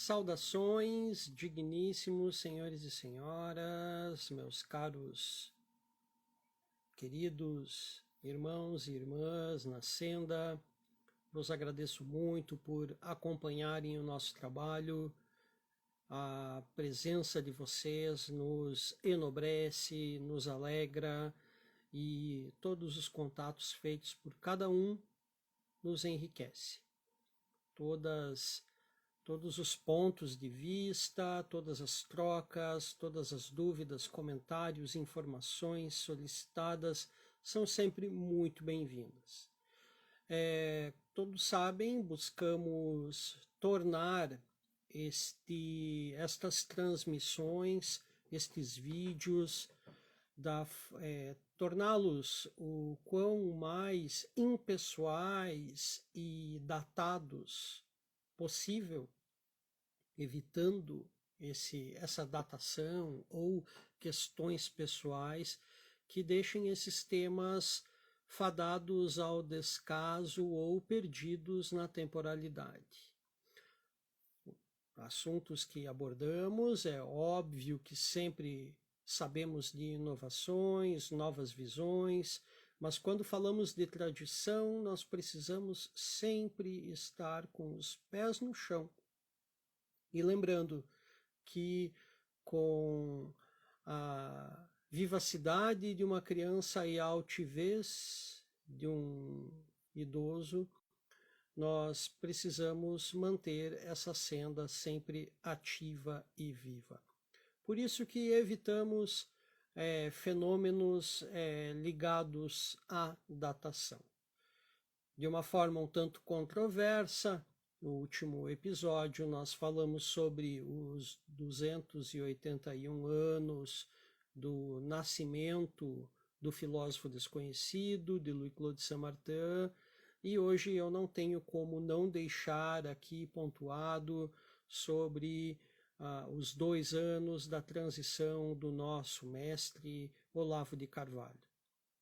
Saudações, digníssimos senhores e senhoras, meus caros, queridos irmãos e irmãs na senda. Vos agradeço muito por acompanharem o nosso trabalho. A presença de vocês nos enobrece, nos alegra e todos os contatos feitos por cada um nos enriquece. Todos os pontos de vista, todas as trocas, todas as dúvidas, comentários, informações solicitadas são sempre muito bem-vindas. Todos sabem, buscamos tornar estas transmissões, estes vídeos, torná-los o quão mais impessoais e datados possível, evitando essa datação ou questões pessoais que deixem esses temas fadados ao descaso ou perdidos na temporalidade. Assuntos que abordamos, é óbvio que sempre sabemos de inovações, novas visões, mas quando falamos de tradição, nós precisamos sempre estar com os pés no chão. E lembrando que com a vivacidade de uma criança e a altivez de um idoso, nós precisamos manter essa senda sempre ativa e viva. Por isso que evitamos fenômenos ligados à datação. De uma forma um tanto controversa, no último episódio nós falamos sobre os 281 anos do nascimento do filósofo desconhecido, de Louis-Claude Saint-Martin, e hoje eu não tenho como não deixar aqui pontuado sobre os 2 anos da transição do nosso mestre Olavo de Carvalho.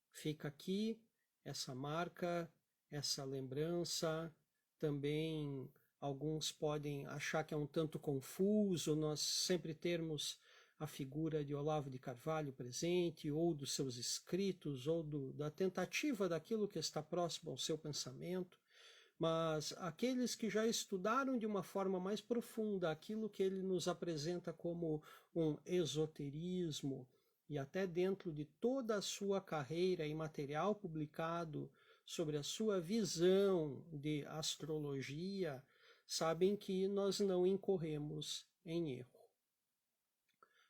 Fica aqui essa marca, essa lembrança. Também alguns podem achar que é um tanto confuso nós sempre termos a figura de Olavo de Carvalho presente, ou dos seus escritos, ou da tentativa daquilo que está próximo ao seu pensamento. Mas aqueles que já estudaram de uma forma mais profunda aquilo que ele nos apresenta como um esoterismo, e até dentro de toda a sua carreira e material publicado sobre a sua visão de astrologia, sabem que nós não incorremos em erro.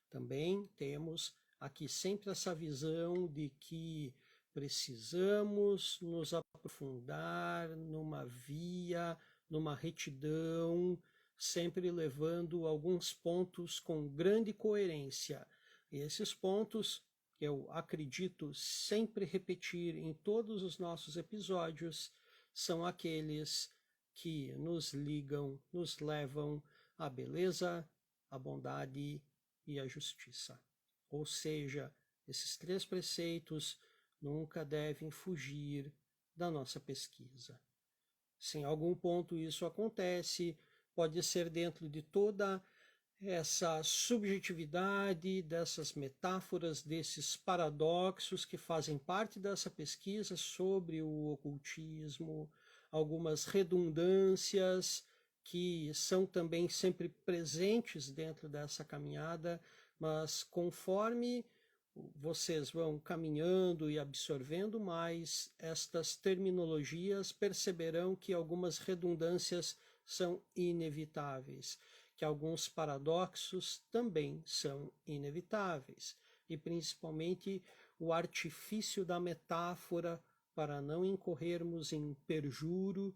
Também temos aqui sempre essa visão de que precisamos nos aprofundar numa via, numa retidão, sempre levando alguns pontos com grande coerência. E esses pontos, eu acredito sempre repetir em todos os nossos episódios, são aqueles que nos ligam, nos levam à beleza, à bondade e à justiça. Ou seja, esses 3 preceitos nunca devem fugir da nossa pesquisa. Se em algum ponto isso acontece, pode ser dentro de toda essa subjetividade, dessas metáforas, desses paradoxos que fazem parte dessa pesquisa sobre o ocultismo, algumas redundâncias que são também sempre presentes dentro dessa caminhada, mas conforme vocês vão caminhando e absorvendo mais estas terminologias, perceberão que algumas redundâncias são inevitáveis, que alguns paradoxos também são inevitáveis, e principalmente o artifício da metáfora para não incorrermos em perjuro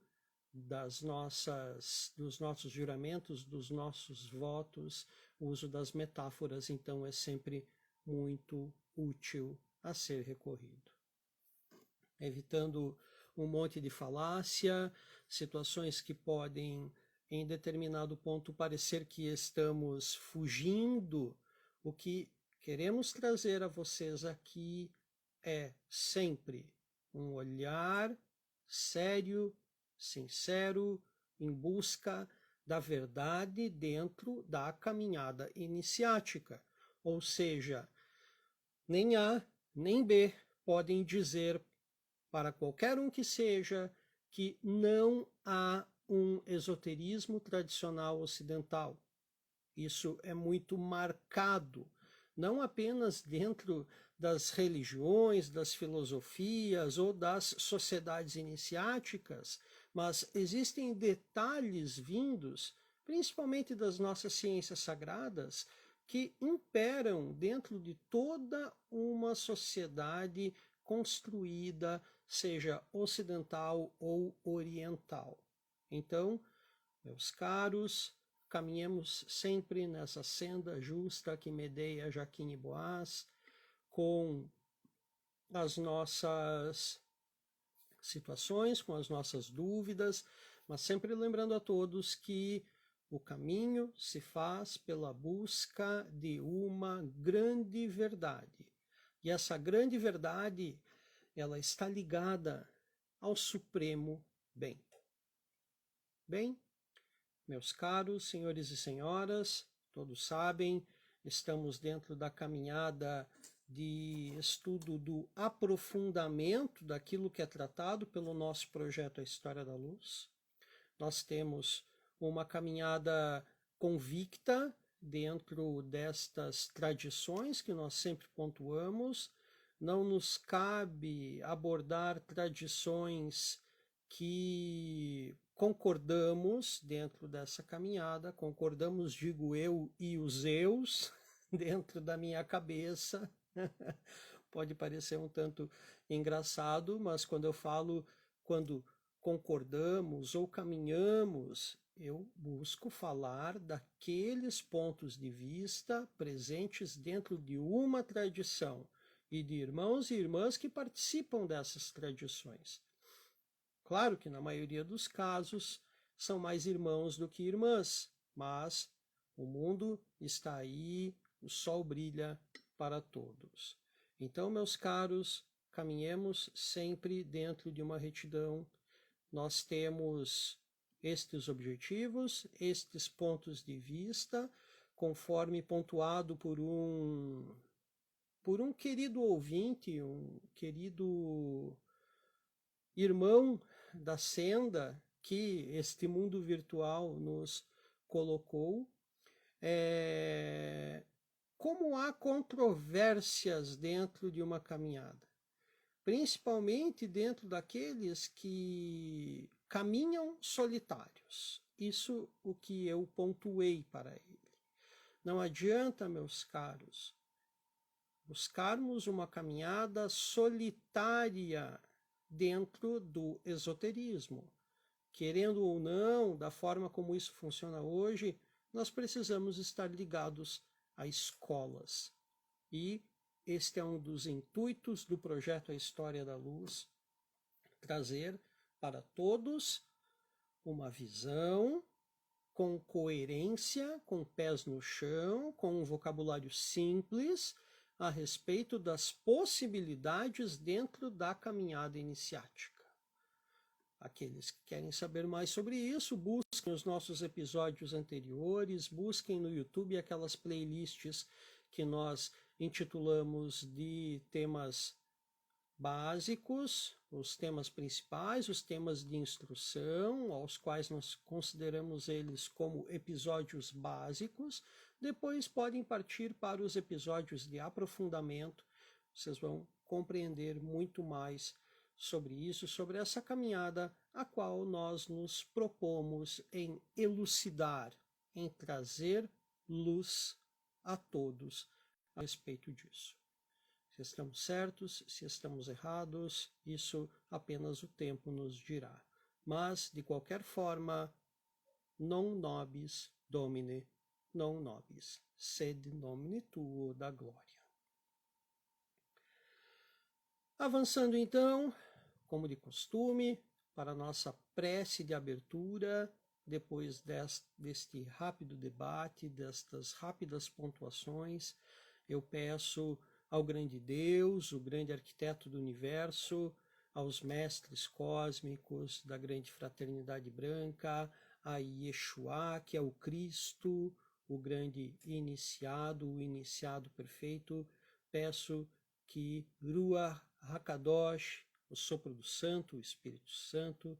dos nossos juramentos, dos nossos votos. O uso das metáforas, então, é sempre muito útil a ser recorrido. Evitando um monte de falácia, situações que podem, em determinado ponto, parecer que estamos fugindo. O que queremos trazer a vocês aqui é sempre um olhar sério, sincero, em busca da verdade dentro da caminhada iniciática. Ou seja, nem A nem B podem dizer para qualquer um que seja que não há um esoterismo tradicional ocidental. Isso é muito marcado, não apenas dentro das religiões, das filosofias ou das sociedades iniciáticas, mas existem detalhes vindos, principalmente das nossas ciências sagradas, que imperam dentro de toda uma sociedade construída, seja ocidental ou oriental. Então, meus caros, caminhemos sempre nessa senda justa que medeia Jaquim e Boaz, com as nossas situações, com as nossas dúvidas, mas sempre lembrando a todos que o caminho se faz pela busca de uma grande verdade. E essa grande verdade, ela está ligada ao supremo bem. Bem, meus caros senhores e senhoras, todos sabem, estamos dentro da caminhada de estudo do aprofundamento daquilo que é tratado pelo nosso projeto A História da Luz. Nós temos uma caminhada convicta dentro destas tradições que nós sempre pontuamos. Não nos cabe abordar tradições que concordamos dentro dessa caminhada, concordamos, digo eu, e os eus, dentro da minha cabeça. Pode parecer um tanto engraçado, mas quando eu falo, quando concordamos ou caminhamos, eu busco falar daqueles pontos de vista presentes dentro de uma tradição e de irmãos e irmãs que participam dessas tradições. Claro que na maioria dos casos são mais irmãos do que irmãs, mas o mundo está aí, o sol brilha para todos. Então, meus caros, caminhemos sempre dentro de uma retidão. Nós temos estes objetivos, estes pontos de vista, conforme pontuado por um querido ouvinte, um querido irmão da senda que este mundo virtual nos colocou. Como há controvérsias dentro de uma caminhada, principalmente dentro daqueles que caminham solitários. Isso o que eu pontuei para ele. Não adianta, meus caros, buscarmos uma caminhada solitária dentro do esoterismo. Querendo ou não, da forma como isso funciona hoje, nós precisamos estar ligados a escolas. E este é um dos intuitos do projeto A História da Luz, trazer para todos uma visão com coerência, com pés no chão, com um vocabulário simples, a respeito das possibilidades dentro da caminhada iniciática. Aqueles que querem saber mais sobre isso, busquem os nossos episódios anteriores, busquem no YouTube aquelas playlists que nós intitulamos de temas básicos, os temas principais, os temas de instrução, aos quais nós consideramos eles como episódios básicos. Depois podem partir para os episódios de aprofundamento, vocês vão compreender muito mais sobre isso, sobre essa caminhada a qual nós nos propomos em elucidar, em trazer luz a todos a respeito disso. Se estamos certos, se estamos errados, isso apenas o tempo nos dirá. Mas, de qualquer forma, non nobis Domine, non nobis, sed nomine tuo da glória. Avançando então, como de costume, para a nossa prece de abertura, depois deste rápido debate, destas rápidas pontuações, eu peço ao grande Deus, o grande arquiteto do universo, aos mestres cósmicos da grande fraternidade branca, a Yeshua, que é o Cristo, o grande iniciado, o iniciado perfeito. Peço que Ruach HaKadosh, o sopro do Santo, o Espírito Santo,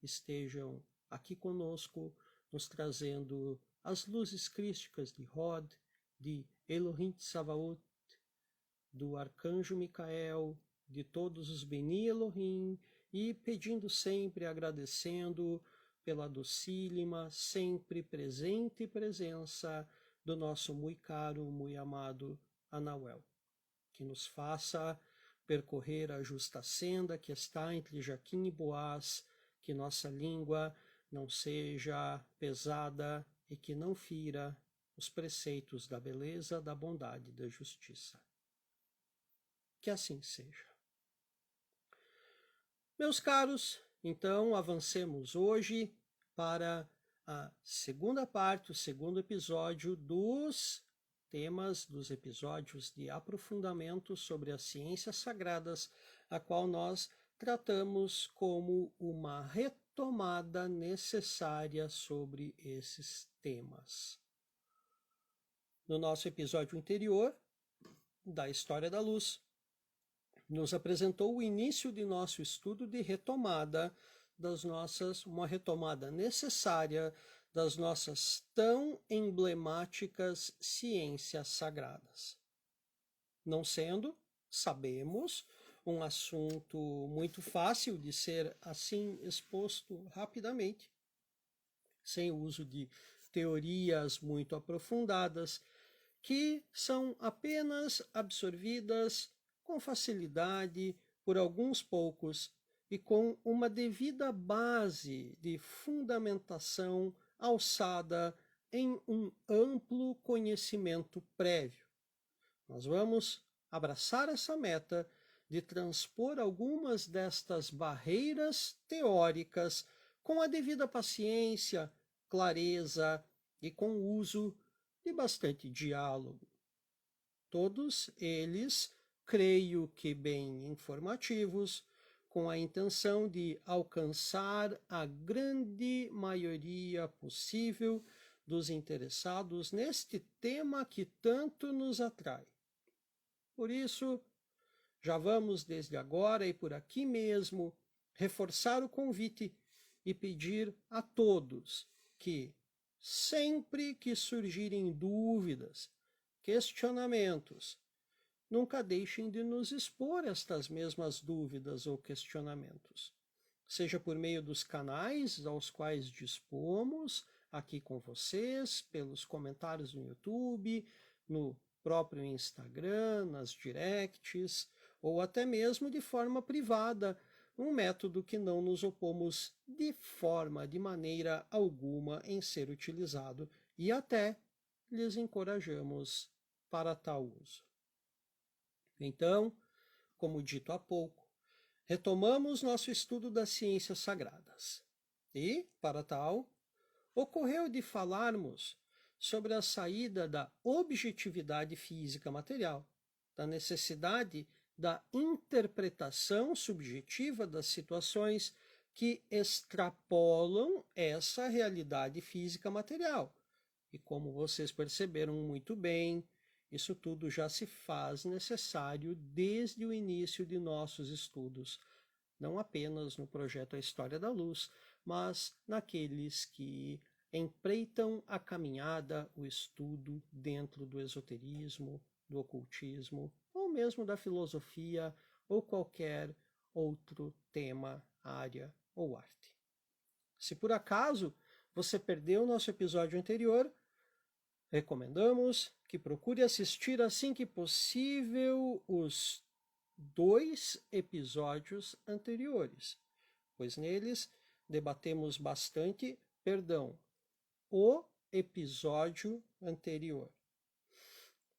estejam aqui conosco, nos trazendo as luzes crísticas de Hod, de Elohim Tsavaot, do Arcanjo Micael, de todos os Beni Elohim, e pedindo sempre, agradecendo pela docílima, sempre presente presença do nosso muito caro, muito amado Anauel, que nos faça percorrer a justa senda que está entre Jaquim e Boaz, que nossa língua não seja pesada e que não fira os preceitos da beleza, da bondade e da justiça. Que assim seja. Meus caros, então avancemos hoje para a segunda parte, o segundo episódio dos temas dos episódios de aprofundamento sobre as ciências sagradas, a qual nós tratamos como uma retomada necessária sobre esses temas. No nosso episódio anterior, da História da Luz, nos apresentou o início de nosso estudo de retomada uma retomada necessária das nossas tão emblemáticas ciências sagradas. Não sendo, sabemos, um assunto muito fácil de ser assim exposto rapidamente, sem o uso de teorias muito aprofundadas, que são apenas absorvidas com facilidade por alguns poucos e com uma devida base de fundamentação alçada em um amplo conhecimento prévio. Nós vamos abraçar essa meta de transpor algumas destas barreiras teóricas com a devida paciência, clareza e com o uso de bastante diálogo. Todos eles, creio que bem informativos, com a intenção de alcançar a grande maioria possível dos interessados neste tema que tanto nos atrai. Por isso, já vamos desde agora e por aqui mesmo reforçar o convite e pedir a todos que, sempre que surgirem dúvidas, questionamentos, nunca deixem de nos expor estas mesmas dúvidas ou questionamentos, seja por meio dos canais aos quais dispomos aqui com vocês, pelos comentários no YouTube, no próprio Instagram, nas directs, ou até mesmo de forma privada, um método que não nos opomos de maneira alguma em ser utilizado e até lhes encorajamos para tal uso. Então, como dito há pouco, retomamos nosso estudo das ciências sagradas. E, para tal, ocorreu de falarmos sobre a saída da objetividade física material, da necessidade da interpretação subjetiva das situações que extrapolam essa realidade física material. E como vocês perceberam muito bem, isso tudo já se faz necessário desde o início de nossos estudos, não apenas no projeto A História da Luz, mas naqueles que empreitam a caminhada, o estudo dentro do esoterismo, do ocultismo, ou mesmo da filosofia, ou qualquer outro tema, área ou arte. Se por acaso você perdeu o nosso episódio anterior, recomendamos que procure assistir assim que possível os 2 episódios anteriores, pois neles debatemos bastante, o episódio anterior,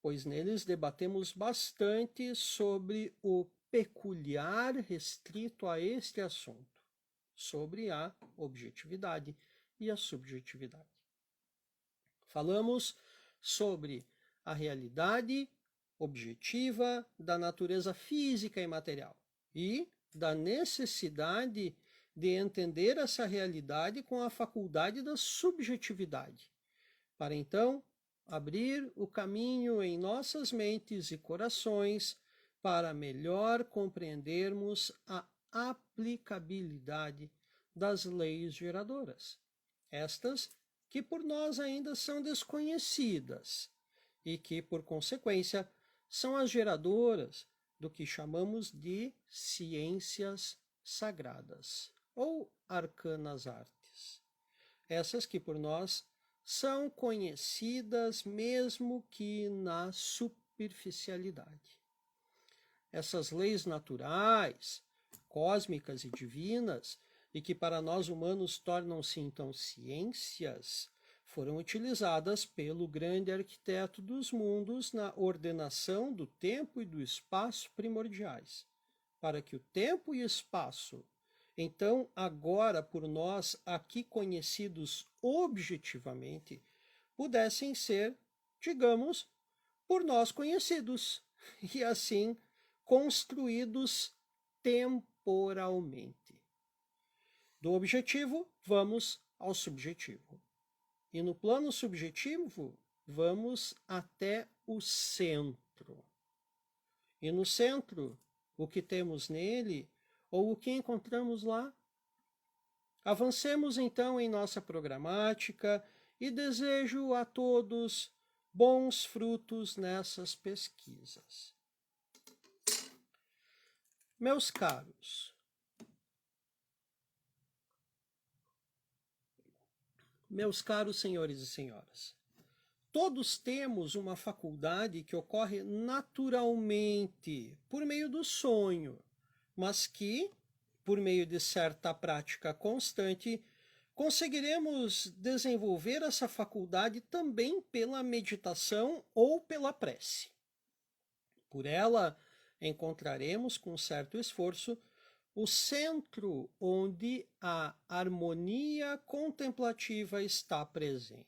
pois neles debatemos bastante sobre o peculiar restrito a este assunto, sobre a objetividade e a subjetividade. Falamos sobre a realidade objetiva da natureza física e material e da necessidade de entender essa realidade com a faculdade da subjetividade, para então abrir o caminho em nossas mentes e corações para melhor compreendermos a aplicabilidade das leis geradoras, estas que por nós ainda são desconhecidas e que, por consequência, são as geradoras do que chamamos de ciências sagradas ou arcanas artes. Essas que por nós são conhecidas mesmo que na superficialidade. Essas leis naturais, cósmicas e divinas, e que para nós humanos tornam-se então ciências, foram utilizadas pelo grande arquiteto dos mundos na ordenação do tempo e do espaço primordiais, para que o tempo e espaço, então agora por nós aqui conhecidos objetivamente, pudessem ser, digamos, por nós conhecidos, e assim construídos temporalmente. Do objetivo, vamos ao subjetivo. E no plano subjetivo, vamos até o centro. E no centro, o que temos nele, ou o que encontramos lá? Avancemos então em nossa programática e desejo a todos bons frutos nessas pesquisas. Meus caros, senhores e senhoras, todos temos uma faculdade que ocorre naturalmente por meio do sonho, mas que, por meio de certa prática constante, conseguiremos desenvolver essa faculdade também pela meditação ou pela prece. Por ela, encontraremos, com certo esforço, o centro onde a harmonia contemplativa está presente.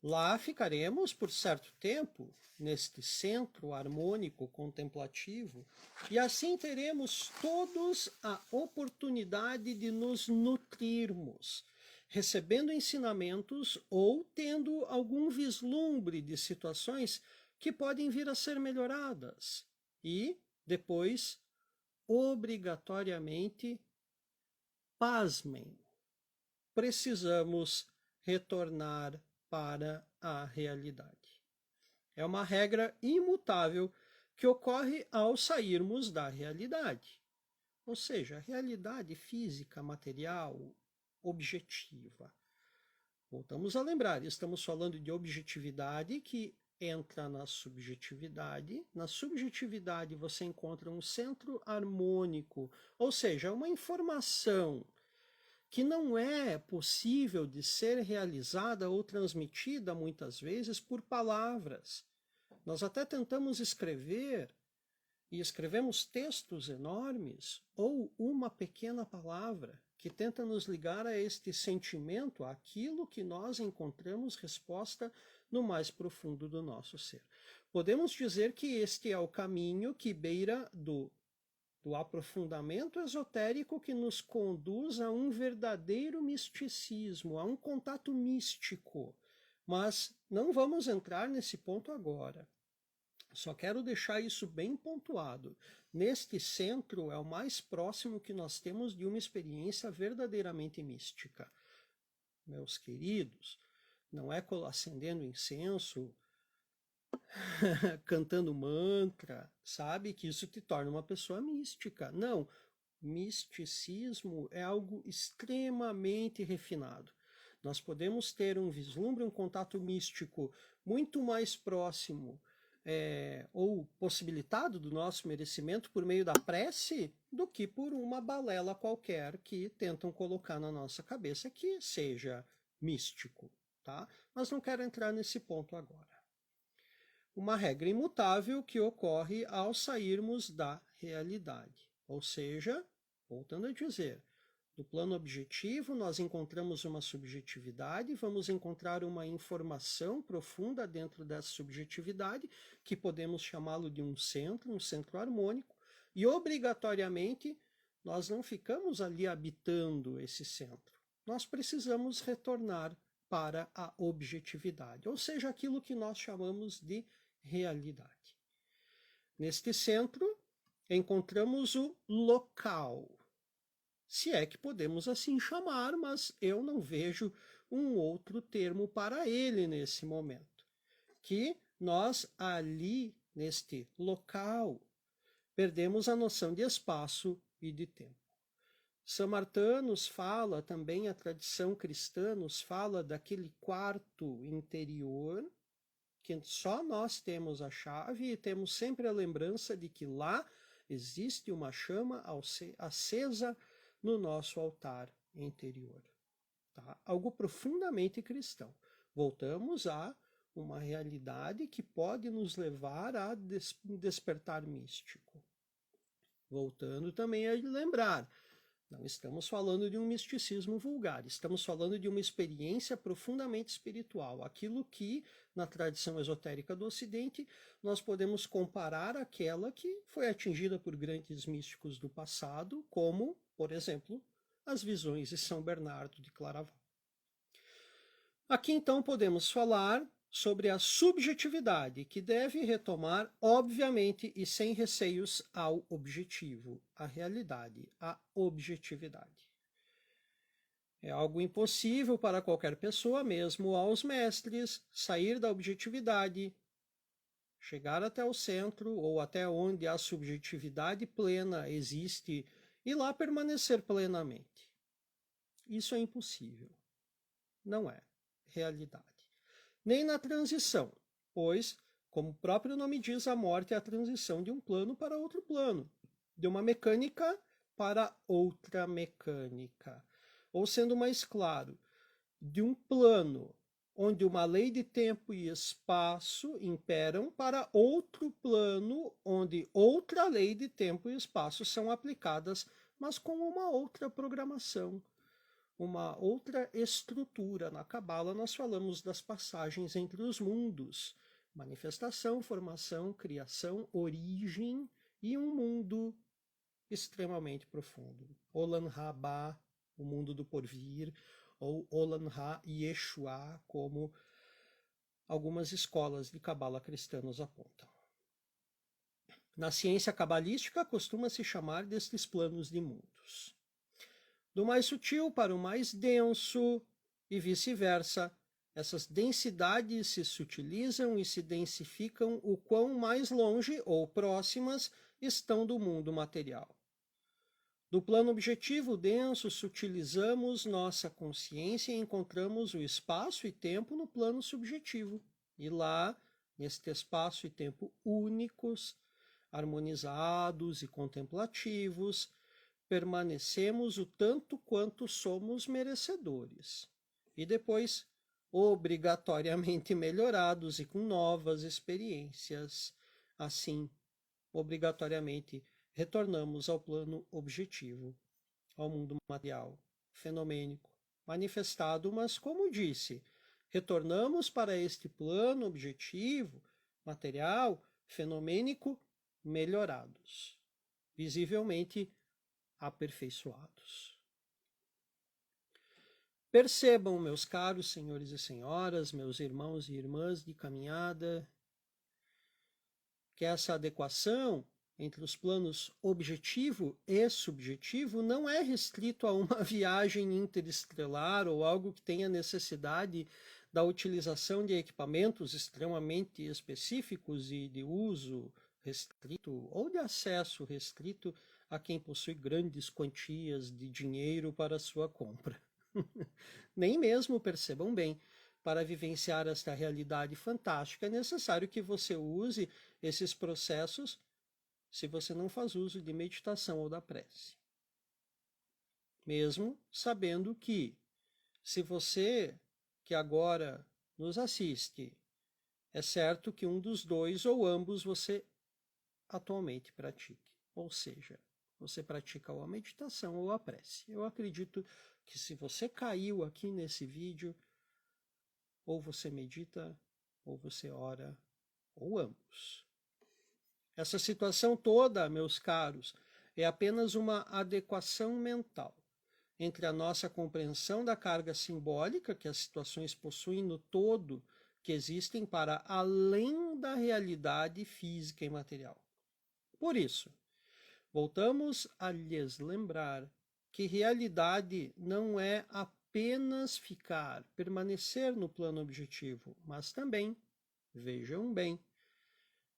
Lá ficaremos por certo tempo, neste centro harmônico contemplativo, e assim teremos todos a oportunidade de nos nutrirmos, recebendo ensinamentos ou tendo algum vislumbre de situações que podem vir a ser melhoradas. E, depois, obrigatoriamente, pasmem, precisamos retornar para a realidade. É uma regra imutável que ocorre ao sairmos da realidade. Ou seja, a realidade física, material, objetiva. Voltamos a lembrar, estamos falando de objetividade que entra na subjetividade. Na subjetividade você encontra um centro harmônico, ou seja, uma informação que não é possível de ser realizada ou transmitida muitas vezes por palavras. Nós até tentamos escrever e escrevemos textos enormes ou uma pequena palavra que tenta nos ligar a este sentimento, àquilo que nós encontramos resposta no mais profundo do nosso ser. Podemos dizer que este é o caminho que beira do aprofundamento esotérico que nos conduz a um verdadeiro misticismo, a um contato místico. Mas não vamos entrar nesse ponto agora. Só quero deixar isso bem pontuado. Neste centro é o mais próximo que nós temos de uma experiência verdadeiramente mística. Meus queridos, não é acendendo incenso, cantando mantra, sabe? Que isso te torna uma pessoa mística. Não. Misticismo é algo extremamente refinado. Nós podemos ter um vislumbre, um contato místico muito mais próximo ou possibilitado do nosso merecimento por meio da prece do que por uma balela qualquer que tentam colocar na nossa cabeça que seja místico, tá? Mas não quero entrar nesse ponto agora. Uma regra imutável que ocorre ao sairmos da realidade. Ou seja, voltando a dizer, no plano objetivo nós encontramos uma subjetividade, vamos encontrar uma informação profunda dentro dessa subjetividade, que podemos chamá-lo de um centro harmônico, E obrigatoriamente nós não ficamos ali habitando esse centro. Nós precisamos retornar para a objetividade, ou seja, aquilo que nós chamamos de realidade. Neste centro, encontramos o local, se é que podemos assim chamar, mas eu não vejo um outro termo para ele nesse momento. Que nós ali, neste local, perdemos a noção de espaço e de tempo. São Martin nos fala, também a tradição cristã nos fala daquele quarto interior, que só nós temos a chave e temos sempre a lembrança de que lá existe uma chama acesa no nosso altar interior. Tá? Algo profundamente cristão. Voltamos a uma realidade que pode nos levar a despertar místico. Voltando também a lembrar, não estamos falando de um misticismo vulgar, estamos falando de uma experiência profundamente espiritual, aquilo que, na tradição esotérica do Ocidente, nós podemos comparar àquela que foi atingida por grandes místicos do passado, como, por exemplo, as visões de São Bernardo de Claraval. Aqui então podemos falar sobre a subjetividade, que deve retomar, obviamente e sem receios, ao objetivo, à realidade, à objetividade. É algo impossível para qualquer pessoa, mesmo aos mestres, sair da objetividade, chegar até o centro ou até onde a subjetividade plena existe e lá permanecer plenamente. Isso é impossível. Não é realidade. Nem na transição, pois, como o próprio nome diz, a morte é a transição de um plano para outro plano, de uma mecânica para outra mecânica. Ou, sendo mais claro, de um plano onde uma lei de tempo e espaço imperam para outro plano onde outra lei de tempo e espaço são aplicadas, mas com uma outra programação, uma outra estrutura. Na Cabala nós falamos das passagens entre os mundos, manifestação, formação, criação, origem e um mundo extremamente profundo. Olam Rabá, o mundo do porvir, ou Olam Ha Yeshua, como algumas escolas de Cabala cristã nos apontam. Na ciência cabalística costuma-se chamar destes planos de mundos. Do mais sutil para o mais denso e vice-versa, essas densidades se sutilizam e se densificam o quão mais longe ou próximas estão do mundo material. Do plano objetivo denso, sutilizamos nossa consciência e encontramos o espaço e tempo no plano subjetivo. E lá, neste espaço e tempo únicos, harmonizados e contemplativos, permanecemos o tanto quanto somos merecedores. E depois, obrigatoriamente melhorados e com novas experiências. Assim, obrigatoriamente retornamos ao plano objetivo, ao mundo material, fenomênico, manifestado, mas, como disse, retornamos para este plano objetivo, material, fenomênico, melhorados, visivelmente aperfeiçoados. Percebam, meus caros senhores e senhoras, meus irmãos e irmãs de caminhada, que essa adequação entre os planos objetivo e subjetivo não é restrito a uma viagem interestelar ou algo que tenha necessidade da utilização de equipamentos extremamente específicos e de uso restrito ou de acesso restrito a quem possui grandes quantias de dinheiro para sua compra. Nem mesmo, percebam bem, para vivenciar esta realidade fantástica é necessário que você use esses processos se você não faz uso de meditação ou da prece. Mesmo sabendo que, se você que agora nos assiste, é certo que um dos dois ou ambos você atualmente pratique. Ou seja, você pratica ou a meditação ou a prece. Eu acredito que se você caiu aqui nesse vídeo, ou você medita, ou você ora, ou ambos. Essa situação toda, meus caros, é apenas uma adequação mental entre a nossa compreensão da carga simbólica que as situações possuem no todo, que existem para além da realidade física e material. Por isso, voltamos a lhes lembrar que realidade não é apenas ficar, permanecer no plano objetivo, mas também, vejam bem,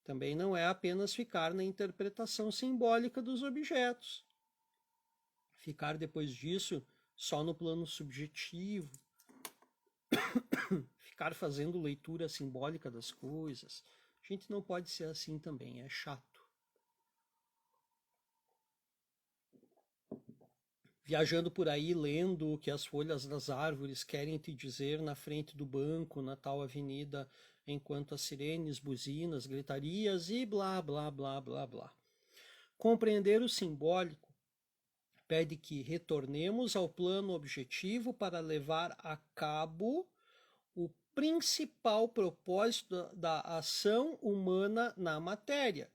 também não é apenas ficar na interpretação simbólica dos objetos. Ficar depois disso só no plano subjetivo, ficar fazendo leitura simbólica das coisas. A gente não pode ser assim também, é chato. Viajando por aí, lendo o que as folhas das árvores querem te dizer na frente do banco, na tal avenida, enquanto as sirenes, buzinas, gritarias e blá, blá, blá, blá, blá. Compreender o simbólico pede que retornemos ao plano objetivo para levar a cabo o principal propósito da ação humana na matéria,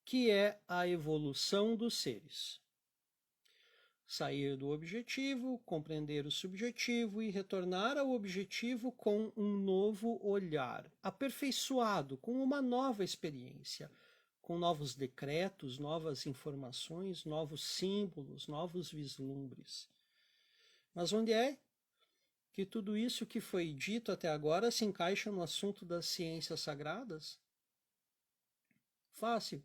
que é a evolução dos seres. Sair do objetivo, compreender o subjetivo e retornar ao objetivo com um novo olhar, aperfeiçoado, com uma nova experiência, com novos decretos, novas informações, novos símbolos, novos vislumbres. Mas onde é que tudo isso que foi dito até agora se encaixa no assunto das ciências sagradas? Fácil.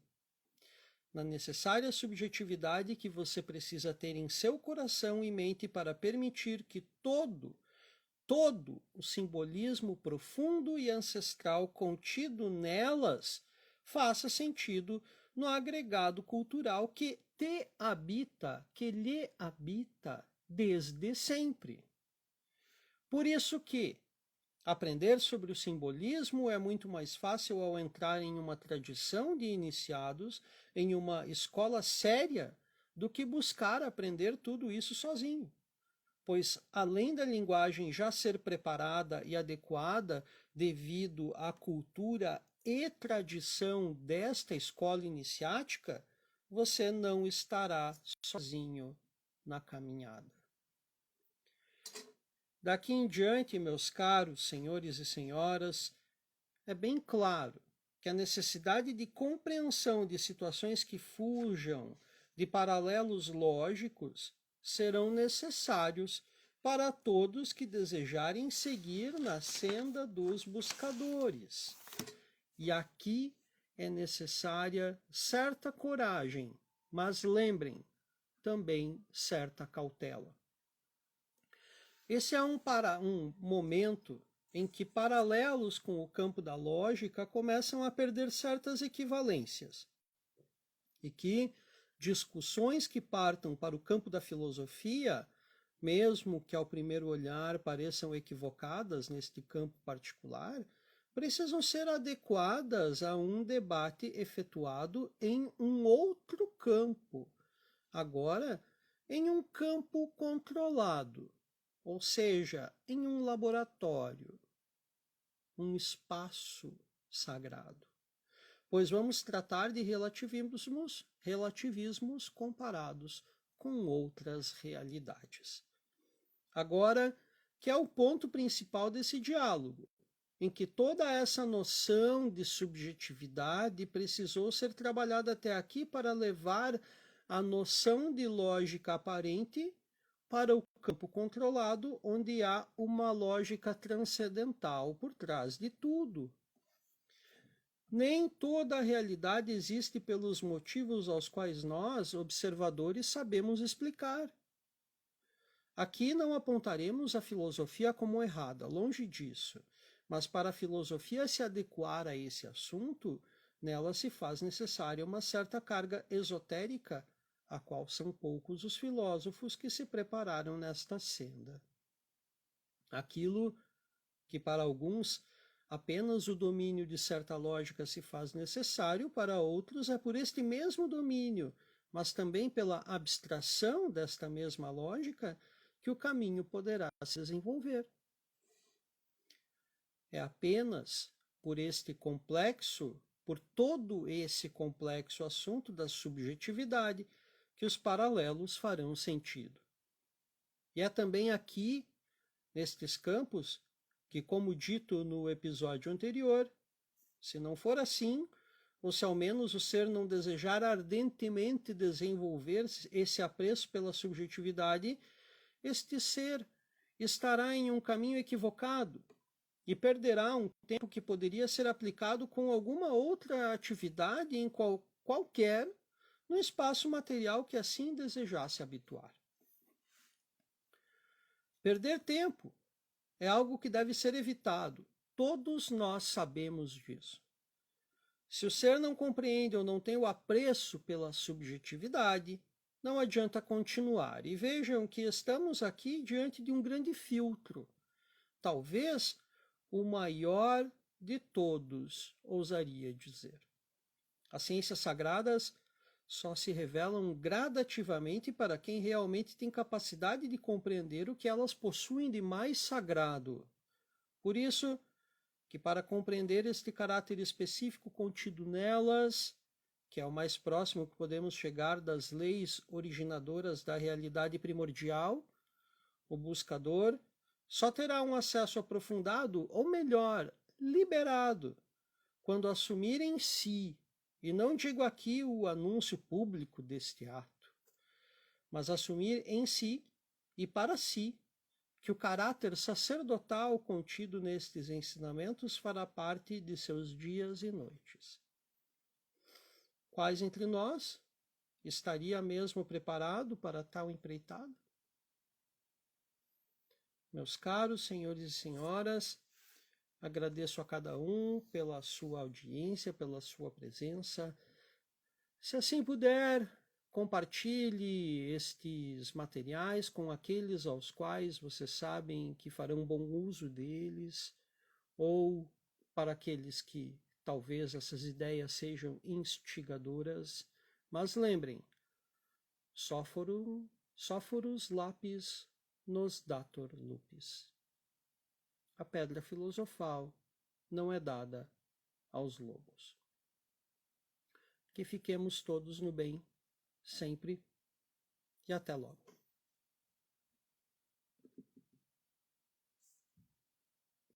Na necessária subjetividade que você precisa ter em seu coração e mente para permitir que todo o simbolismo profundo e ancestral contido nelas faça sentido no agregado cultural que te habita, que lhe habita desde sempre. Por isso que aprender sobre o simbolismo é muito mais fácil ao entrar em uma tradição de iniciados, em uma escola séria, do que buscar aprender tudo isso sozinho. Pois, além da linguagem já ser preparada e adequada devido à cultura e tradição desta escola iniciática, você não estará sozinho na caminhada. Daqui em diante, meus caros senhores e senhoras, é bem claro que a necessidade de compreensão de situações que fujam de paralelos lógicos serão necessários para todos que desejarem seguir na senda dos buscadores. E aqui é necessária certa coragem, mas lembrem, também certa cautela. Esse é um momento em que paralelos com o campo da lógica começam a perder certas equivalências e que discussões que partam para o campo da filosofia, mesmo que ao primeiro olhar pareçam equivocadas neste campo particular, precisam ser adequadas a um debate efetuado em um outro campo, agora em um campo controlado, ou seja, em um laboratório, um espaço sagrado. Pois vamos tratar de relativismos comparados com outras realidades. Agora, que é o ponto principal desse diálogo, em que toda essa noção de subjetividade precisou ser trabalhada até aqui para levar a noção de lógica aparente para o campo controlado, onde há uma lógica transcendental por trás de tudo. Nem toda a realidade existe pelos motivos aos quais nós, observadores, sabemos explicar. Aqui não apontaremos a filosofia como errada, longe disso, mas para a filosofia se adequar a esse assunto, nela se faz necessária uma certa carga esotérica, a qual são poucos os filósofos que se prepararam nesta senda. Aquilo que para alguns apenas o domínio de certa lógica se faz necessário, para outros é por este mesmo domínio, mas também pela abstração desta mesma lógica, que o caminho poderá se desenvolver. É apenas por este complexo por todo esse complexo assunto da subjetividade que os paralelos farão sentido. E é também aqui, nestes campos, que, como dito no episódio anterior, se não for assim, ou se ao menos o ser não desejar ardentemente desenvolver esse apreço pela subjetividade, este ser estará em um caminho equivocado e perderá um tempo que poderia ser aplicado com alguma outra atividade em qualquer no espaço material que assim desejasse habituar. Perder tempo é algo que deve ser evitado. Todos nós sabemos disso. Se o ser não compreende ou não tem o apreço pela subjetividade, não adianta continuar. E vejam que estamos aqui diante de um grande filtro. Talvez o maior de todos, ousaria dizer. As ciências sagradas só se revelam gradativamente para quem realmente tem capacidade de compreender o que elas possuem de mais sagrado. Por isso, que para compreender este caráter específico contido nelas, que é o mais próximo que podemos chegar das leis originadoras da realidade primordial, o buscador só terá um acesso aprofundado, ou melhor, liberado, quando assumir em si, e não digo aqui o anúncio público deste ato, mas assumir em si e para si, que o caráter sacerdotal contido nestes ensinamentos fará parte de seus dias e noites. Quais entre nós estaria mesmo preparado para tal empreitada? Meus caros senhores e senhoras, agradeço a cada um pela sua audiência, pela sua presença. Se assim puder, compartilhe estes materiais com aqueles aos quais vocês sabem que farão bom uso deles, ou para aqueles que talvez essas ideias sejam instigadoras. Mas lembrem, sóforos lapis nos dator lupis. A pedra filosofal não é dada aos lobos. Que fiquemos todos no bem, sempre, e até logo.